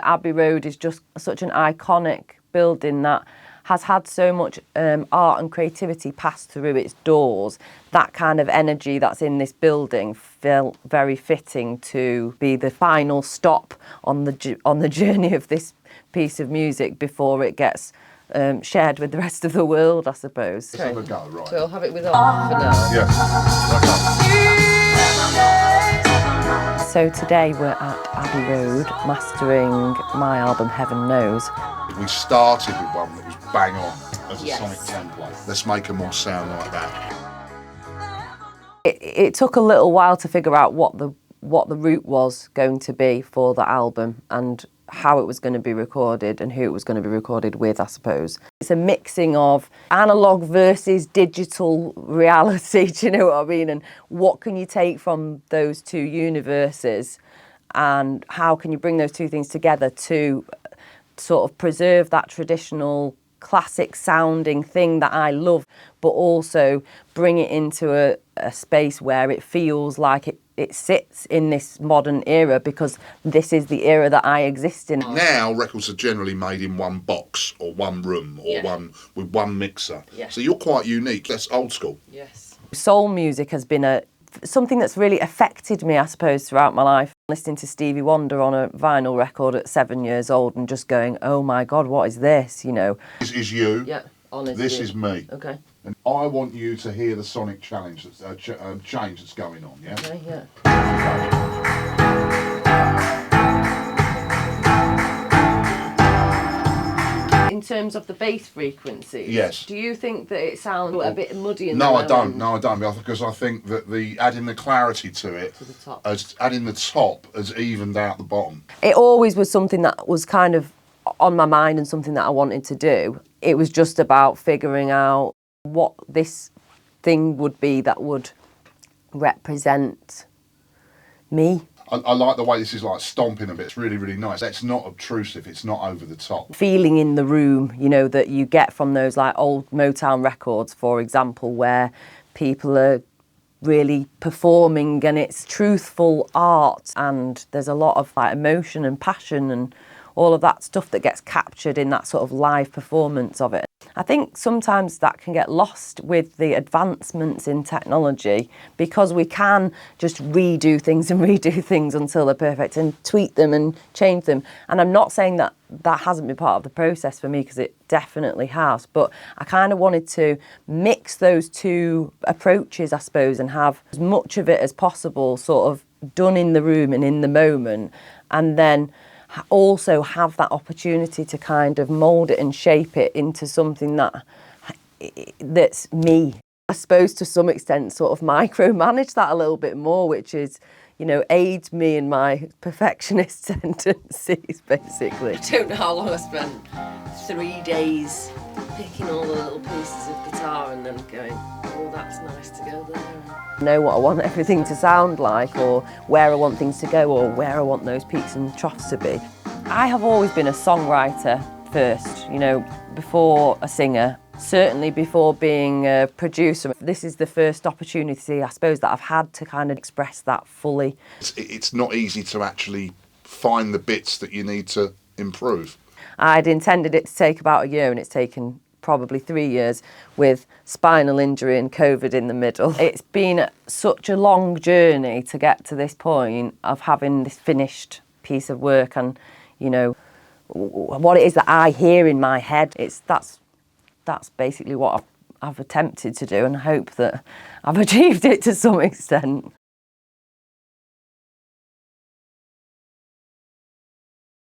Abbey Road is just such an iconic building that has had so much art and creativity pass through its doors. That kind of energy that's in this building felt very fitting to be the final stop on the journey of this piece of music before it gets shared with the rest of the world, I suppose. Let's have a go, right? So I'll have it with off for now. Yes. So today we're at Abbey Road mastering my album Heaven Knows. We started with one that was bang on as a Yes. sonic template. Let's make them all sound like that. It took a little while to figure out what the route was going to be for the album and how it was going to be recorded and who it was going to be recorded with, I suppose. It's a mixing of analog versus digital reality, do you know what I mean? And what can you take from those two universes and how can you bring those two things together to sort of preserve that traditional classic sounding thing that I love, but also bring it into a space where it feels like it sits in this modern era, because this is the era that I exist in. Now records are generally made in one box or one room or one with one mixer. Yeah. So you're quite unique. That's old school. Yes. Soul music has been something that's really affected me, I suppose, throughout my life. Listening to Stevie Wonder on a vinyl record at 7 years old and just going, oh my God, what is this, you know? This is you. Yeah, honestly. This is me. Okay. And I want you to hear the sonic challenge that's, change that's going on, yeah? Okay, yeah. In terms of the bass frequencies, yes. Do you think that it sounds a bit muddy in the No, I don't. No, I don't. Because I think that adding the clarity to it, to the top. Adding the top has evened out the bottom. It always was something that was kind of on my mind and something that I wanted to do. It was just about figuring out what this thing would be that would represent me. I like the way this is like stomping a bit. It's really, really nice. It's not obtrusive. It's not over the top. Feeling in the room, you know, that you get from those like old Motown records, for example, where people are really performing and it's truthful art and there's a lot of like emotion and passion and all of that stuff that gets captured in that sort of live performance of it. I think sometimes that can get lost with the advancements in technology, because we can just redo things until they're perfect and tweak them and change them. And I'm not saying that that hasn't been part of the process for me, because it definitely has, but I kind of wanted to mix those two approaches, I suppose, and have as much of it as possible sort of done in the room and in the moment, and then also have that opportunity to kind of mould it and shape it into something that's me. I suppose to some extent sort of micromanage that a little bit more, which is, you know, aids me in my perfectionist tendencies, basically. I don't know how long I spent 3 days picking all the little pieces of guitar and then going, oh, that's nice to go there. I know what I want everything to sound like, or where I want things to go, or where I want those peaks and troughs to be. I have always been a songwriter first, you know, before a singer, certainly before being a producer. This is the first opportunity, I suppose, that I've had to kind of express that fully. It's not easy to actually find the bits that you need to improve. I'd intended it to take about a year and it's taken probably 3 years, with spinal injury and COVID in the middle. It's been such a long journey to get to this point of having this finished piece of work, and, you know, what it is that I hear in my head. That's basically what I've attempted to do, and I hope that I've achieved it to some extent.